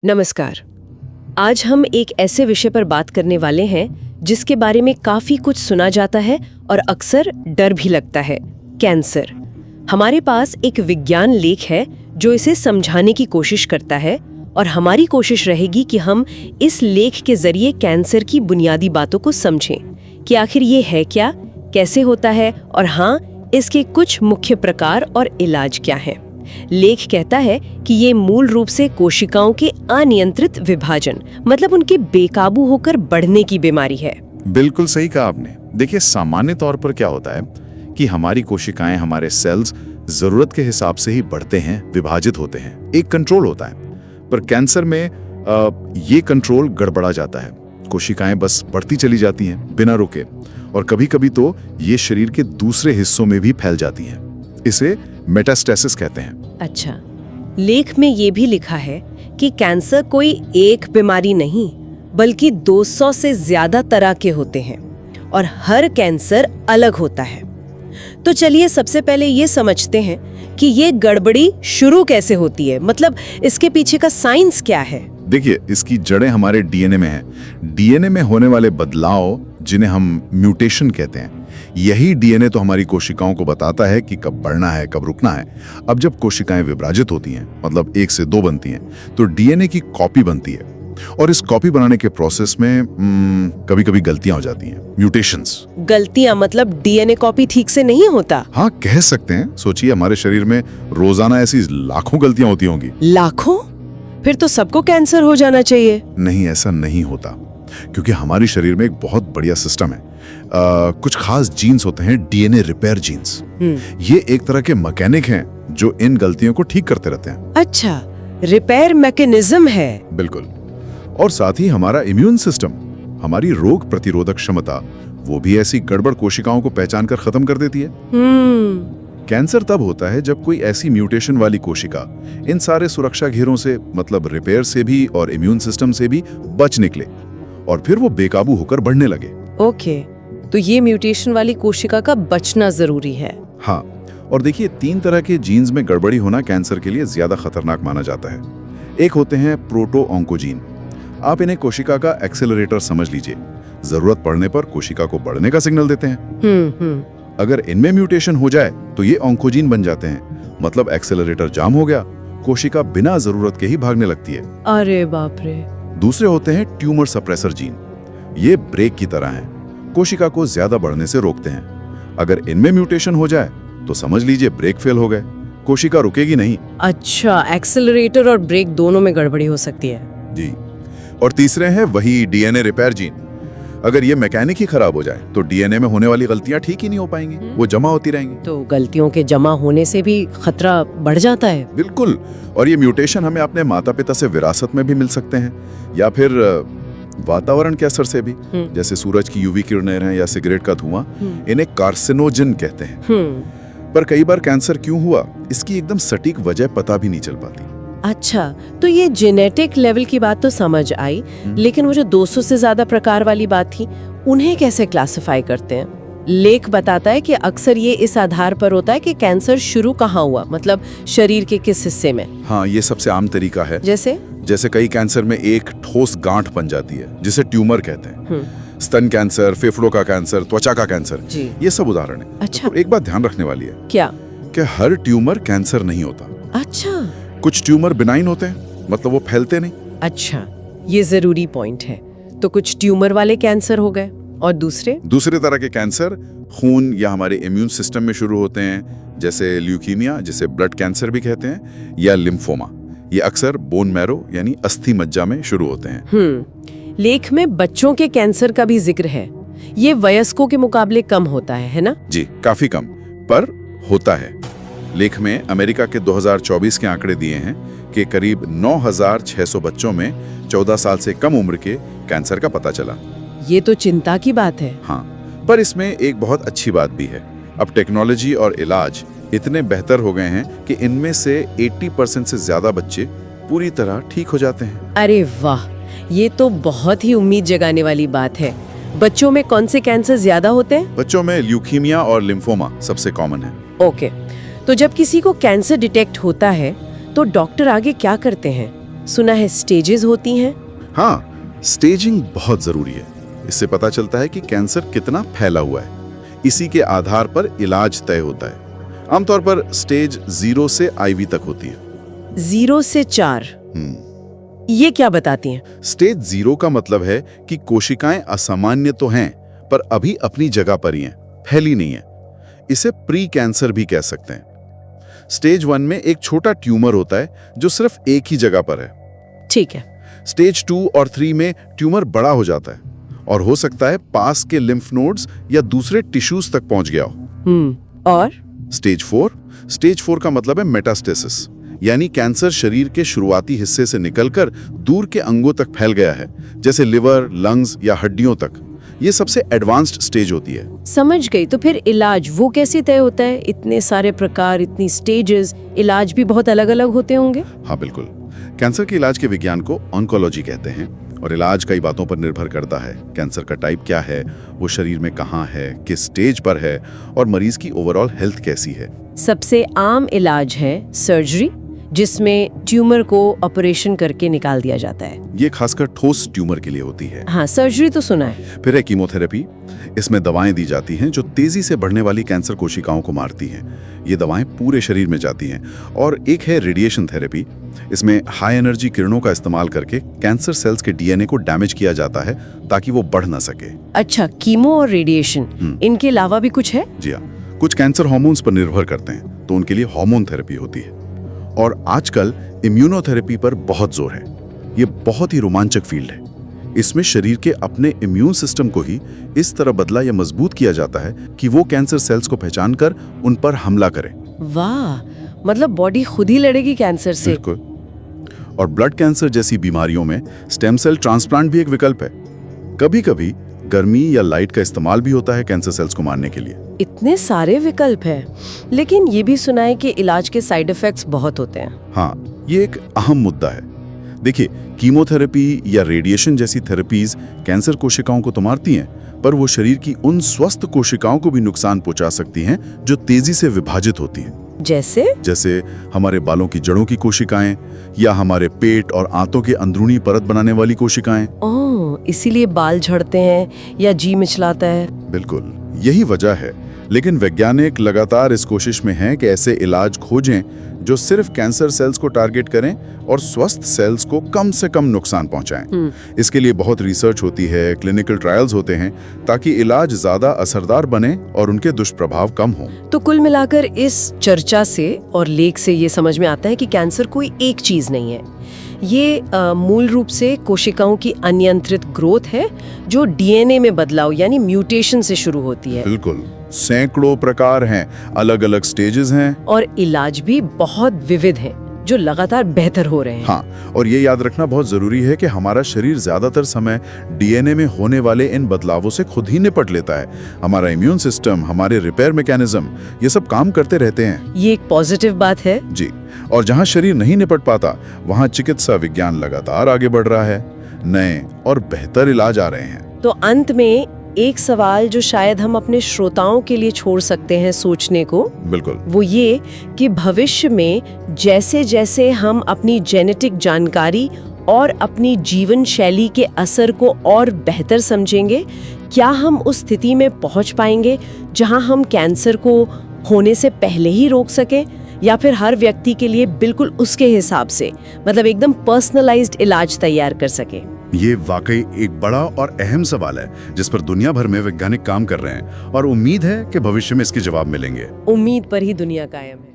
नमस्कार। आज हम एक ऐसे विषय पर बात करने वाले हैं जिसके बारे में काफी कुछ सुना जाता है और अक्सर डर भी लगता है, कैंसर। हमारे पास एक विज्ञान लेख है जो इसे समझाने की कोशिश करता है और हमारी कोशिश रहेगी कि हम इस लेख के जरिए कैंसर की बुनियादी बातों को समझें कि आखिर ये है क्या, कैसे होता है और हाँ, इसके कुछ मुख्य प्रकार और इलाज क्या हैं। लेख कहता है कि ये मूल रूप से कोशिकाओं के अनियंत्रित विभाजन, मतलब उनके बेकाबू होकर बढ़ने की बीमारी है। बिल्कुल सही कहा आपने। देखिए, सामान्य तौर पर क्या होता है कि हमारी कोशिकाएं, हमारे सेल्स जरूरत के हिसाब से ही बढ़ते हैं, विभाजित होते हैं, एक कंट्रोल होता है। पर कैंसर में ये कंट्रोल गड़बड़ा जाता है। कोशिकाएं बस बढ़ती चली जाती हैं बिना रुके, और कभी-कभी तो ये शरीर के दूसरे हिस्सों में भी फैल जाती हैं। इसे मेटास्टेसिस कहते हैं। अच्छा, लेख में ये भी लिखा है कि कैंसर कोई एक बीमारी नहीं, बल्कि 200 से ज्यादा तरह के होते हैं और हर कैंसर अलग होता है। तो चलिए सबसे पहले ये समझते हैं कि ये गड़बड़ी शुरू कैसे होती है, मतलब इसके पीछे का साइंस क्या है। देखिए, इसकी जड़ें हमारे डीएनए में हैं। डीएनए में होने वाले बदलाव, जिन्हें हम म्यूटेशन कहते हैं, यही डीएनए तो हमारी कोशिकाओं को बताता है कि कब बढ़ना है, कब रुकना है। अब जब कोशिकाएं विभाजित होती हैं, मतलब 1 से 2 बनती हैं, तो डीएनए की कॉपी बनती है, और इस कॉपी बनाने के प्रोसेस में कभी-कभी गलतियां हो जाती हैं, म्यूटेशंस। गलतियां मतलब डीएनए कॉपी ठीक से नहीं होता? हाँ, कह सकते हैं। सोचिए, हमारे शरीर में रोजाना ऐसी लाखों गलतियां होती होंगी। लाखों? फिर तो सबको कैंसर हो जाना चाहिए। नहीं, ऐसा नहीं होता, क्योंकि हमारे शरीर में एक बहुत बढ़िया सिस्टम है। कुछ खास जीन्स होते हैं, डीएनए रिपेयर जीन्स। ये एक तरह के मैकेनिक हैं जो इन गलतियों को ठीक करते रहते हैं। अच्छा, रिपेयर मैकेनिज्म है। बिल्कुल। और साथ ही हमारा इम्यून सिस्टम, हमारी रोग प्रतिरोधक क्षमता, वो भी ऐसी गड़बड़ कोशिकाओं को पहचान कर खत्म कर देती है। कैंसर तब होता है जब कोई ऐसी म्यूटेशन वाली कोशिका इन सारे सुरक्षा घेरों से, मतलब रिपेयर से भी और इम्यून सिस्टम से भी बच निकले, और फिर वो बेकाबू होकर बढ़ने लगे। ओके, तो ये म्यूटेशन वाली कोशिका का बचना जरूरी है। हाँ, और देखिए, 3 तरह के जीन्स में गड़बड़ी होना कैंसर के लिए ज्यादा खतरनाक माना जाता है। एक होते हैं प्रोटो ऑन्कोजीन। आप इन्हें कोशिका का एक्सेलरेटर समझ लीजिए। जरूरत पड़ने पर कोशिका को बढ़ने का सिग्नल देते हैं। अगर इनमें म्यूटेशन हो जाए तो ये ऑन्कोजीन बन जाते हैं, मतलब एक्सेलरेटर जाम हो गया, कोशिका बिना जरूरत के ही भागने लगती है। अरे बाप रे। दूसरे होते हैं ट्यूमर सप्रेसर जीन। ये ब्रेक की तरह हैं, कोशिका को ज्यादा बढ़ने से रोकते हैं। अगर इनमें म्यूटेशन हो जाए तो समझ लीजिए ब्रेक फेल हो गए, कोशिका रुकेगी नहीं। अच्छा, एक्सेलरेटर और ब्रेक दोनों में गड़बड़ी हो सकती है। जी। और तीसरे हैं वही डीएनए रिपेयर जीन। अगर ये मैकेनिक ही खराब हो जाए तो डीएनए में होने वाली गलतियां ठीक ही नहीं हो पाएंगी, वो जमा होती रहेंगी। तो गलतियों के जमा होने से भी खतरा बढ़ जाता है। बिल्कुल। और ये म्यूटेशन हमें अपने माता पिता से विरासत में भी मिल सकते हैं, या फिर वातावरण के असर से भी, जैसे सूरज की यूवी किरणें हैं या सिगरेट का धुआं, इन्हें कार्सिनोजन कहते हैं। पर कई बार कैंसर क्यों हुआ, इसकी एकदम सटीक वजह पता भी नहीं चल पाती। अच्छा, तो ये जेनेटिक लेवल की बात तो समझ आई, लेकिन वो जो 200 से ज्यादा प्रकार वाली बात थी, उन्हें कैसे क्लासिफाई करते हैं? लेख बताता है कि अक्सर ये इस आधार पर होता है कि कैंसर शुरू कहाँ हुआ, मतलब शरीर के किस हिस्से में। हाँ, ये सबसे आम तरीका है। जैसे कई कैंसर में एक ठोस गांठ बन जाती है, जिसे ट्यूमर कहते हैं। स्तन कैंसर, फेफड़ों का कैंसर, त्वचा का कैंसर, ये सब उदाहरण है। अच्छा। तो एक बात ध्यान रखने वाली है। क्या? कि हर ट्यूमर कैंसर नहीं होता। अच्छा। कुछ ट्यूमर बिनाइन होते हैं, मतलब वो फैलते नहीं। अच्छा, ये जरूरी पॉइंट है। तो कुछ ट्यूमर वाले कैंसर हो गए, और दूसरे तरह के कैंसर खून या हमारे इम्यून सिस्टम में शुरू होते हैं, जैसे ल्यूकीमिया, जिसे ब्लड कैंसर भी कहते हैं, या लिम्फोमा। ये अक्सर बोन मैरो यानी अस्थि मज्जा में शुरू होते हैं। लेख में बच्चों के कैंसर का भी जिक्र है। ये वयस्कों के मुकाबले कम होता है ना? जी, काफी कम, पर होता है। लेख में अमेरिका के 2024 के आंकड़े दिए हैं कि करीब 9,600 बच्चों में 14 साल से कम उम्र के कैंसर का पता चला। ये तो चिंता की बात है। हाँ, पर इसमें एक बहुत अच्छी बात भी है। अब टेक्नोलॉजी और इलाज इतने बेहतर हो गए हैं कि इनमें से 80% से ज्यादा बच्चे पूरी तरह ठीक हो जाते हैं। अरे वाह, ये तो बहुत ही उम्मीद जगाने वाली बात है। बच्चों में कौन से कैंसर ज्यादा होते हैं? बच्चों में ल्यूकीमिया और लिम्फोमा सबसे कॉमन है। ओके, तो जब किसी को कैंसर डिटेक्ट होता है तो डॉक्टर आगे क्या करते हैं? सुना है स्टेजेस होती हैं। हाँ, स्टेजिंग बहुत जरूरी है। इससे पता चलता है कि कैंसर कितना फैला हुआ है। इसी के आधार पर इलाज तय होता है। आमतौर पर स्टेज 0 से IV तक होती है। 0 से 4 ये क्या बताती हैं? स्टेज 0 का मतलब है कि कोशिकाएं असामान्य तो हैं, पर अभी अपनी जगह पर ही हैं, फैली नहीं है। इसे प्री कैंसर भी कह सकते हैं। स्टेज 1 में एक छोटा ट्यूमर होता है जो सिर्फ एक ही जगह पर है। ठीक है। स्टेज 2 और 3 में ट्यूमर बड़ा हो जाता है और हो सकता है पास के लिम्फ नोड्स या दूसरे टिश्यूज तक पहुंच गया हो। और स्टेज 4 का मतलब है मेटास्टेसिस, यानी कैंसर शरीर के शुरुआती हिस्से से निकलकर दूर के अंगों तक फैल गया है, जैसे लिवर, लंग्स या हड्डियों तक। ये सबसे एडवांस्ड स्टेज होती है। समझ गई। तो फिर इलाज वो कैसे तय होता है? इतने सारे प्रकार, इतनी स्टेजेस, इलाज भी बहुत अलग अलग होते होंगे। हाँ बिल्कुल। कैंसर के इलाज के विज्ञान को ऑन्कोलॉजी कहते हैं और इलाज कई बातों पर निर्भर करता है। कैंसर का टाइप क्या है, वो शरीर में कहाँ है, किस स्टेज पर है और मरीज की ओवरऑल हेल्थ कैसी है। सबसे आम इलाज है सर्जरी, जिसमें ट्यूमर को ऑपरेशन करके निकाल दिया जाता है। ये खासकर ठोस ट्यूमर के लिए होती है। हाँ, सर्जरी तो सुना है। फिर है कीमोथेरेपी। इसमें दवाएं दी जाती हैं जो तेजी से बढ़ने वाली कैंसर कोशिकाओं को मारती हैं। ये दवाएं पूरे शरीर में जाती हैं। और एक है रेडिएशन थेरेपी। इसमें हाई एनर्जी किरणों का इस्तेमाल करके कैंसर सेल्स के DNA को डैमेज किया जाता है ताकि वो बढ़ ना सके। अच्छा, कीमो और रेडिएशन, इनके अलावा भी कुछ है? जी हाँ, कुछ कैंसर हार्मोन्स पर निर्भर करते हैं तो उनके लिए हार्मोन थेरेपी होती है। और आजकल इम्यूनोथेरेपी पर बहुत जोर है। ये बहुत ही रोमांचक फील्ड है। इसमें शरीर के अपने इम्यून सिस्टम को ही इस तरह बदला या मजबूत किया जाता है कि वो कैंसर सेल्स को पहचान कर उन पर हमला करे। वाह, मतलब बॉडी खुद ही लड़ेगी कैंसर से। बिल्कुल। और ब्लड कैंसर जैसी बीमारियों में स्टेम सेल ट्रांसप्लांट भी एक विकल्प है। कभी कभी गर्मी या लाइट का इस्तेमाल भी होता है कैंसर सेल्स को मारने के लिए। इतने सारे विकल्प हैं, लेकिन ये भी सुना है कि इलाज के साइड इफेक्ट्स बहुत होते हैं। हाँ, ये एक अहम मुद्दा है। देखिए, कीमोथेरेपी या रेडिएशन जैसी थेरेपीज कैंसर कोशिकाओं को तो मारती हैं, पर वो शरीर की उन स्वस्थ कोशिकाओं को भी नुकसान पहुंचा सकती हैं जो तेजी से विभाजित होती हैं। जैसे हमारे बालों की जड़ों की कोशिकाएं या हमारे पेट और आंतों के अंदरूनी परत बनाने वाली कोशिकाएं। ओह, इसीलिए बाल झड़ते हैं या जी मिचलाता है। बिल्कुल, यही वजह है। लेकिन वैज्ञानिक लगातार इस कोशिश में हैं कि ऐसे इलाज खोजें जो सिर्फ कैंसर सेल्स को टारगेट करें और स्वस्थ सेल्स को कम से कम नुकसान पहुंचाएं। इसके लिए बहुत रिसर्च होती है, क्लिनिकल ट्रायल्स होते हैं, ताकि इलाज ज्यादा असरदार बने और उनके दुष्प्रभाव कम हों। तो कुल मिलाकर इस चर्चा से और लेख से ये समझ में आता है कि कैंसर कोई एक चीज नहीं है। ये मूल रूप से कोशिकाओं की अनियंत्रित ग्रोथ है जो DNA में बदलाव यानी म्यूटेशन से शुरू होती है। बिल्कुल, सैकड़ों प्रकार हैं, अलग अलग स्टेजेस हैं और इलाज भी बहुत विविध हैं जो लगातार बेहतर हो रहे हैं। हाँ, और ये याद रखना बहुत जरूरी है कि हमारा शरीर ज्यादातर समय DNA में होने वाले इन बदलावों से खुद ही निपट लेता है। हमारा इम्यून सिस्टम, हमारे रिपेयर मैकेनिज्म, ये सब काम करते रहते हैं। ये एक पॉजिटिव बात है। जी, और जहाँ शरीर नहीं निपट पाता वहाँ चिकित्सा विज्ञान लगातार आगे बढ़ रहा है। नए और बेहतर इलाज आ रहे हैं। तो अंत में एक सवाल जो शायद हम अपने श्रोताओं के लिए छोड़ सकते हैं सोचने को, बिल्कुल, वो ये कि भविष्य में जैसे जैसे हम अपनी जेनेटिक जानकारी और अपनी जीवन शैली के असर को और बेहतर समझेंगे, क्या हम उस स्थिति में पहुंच पाएंगे जहां हम कैंसर को होने से पहले ही रोक सके, या फिर हर व्यक्ति के लिए बिल्कुल उसके हिसाब से, मतलब एकदम पर्सनलाइज्ड इलाज तैयार कर सके। ये वाकई एक बड़ा और अहम सवाल है जिस पर दुनिया भर में वैज्ञानिक काम कर रहे हैं और उम्मीद है कि भविष्य में इसके जवाब मिलेंगे। उम्मीद पर ही दुनिया कायम है।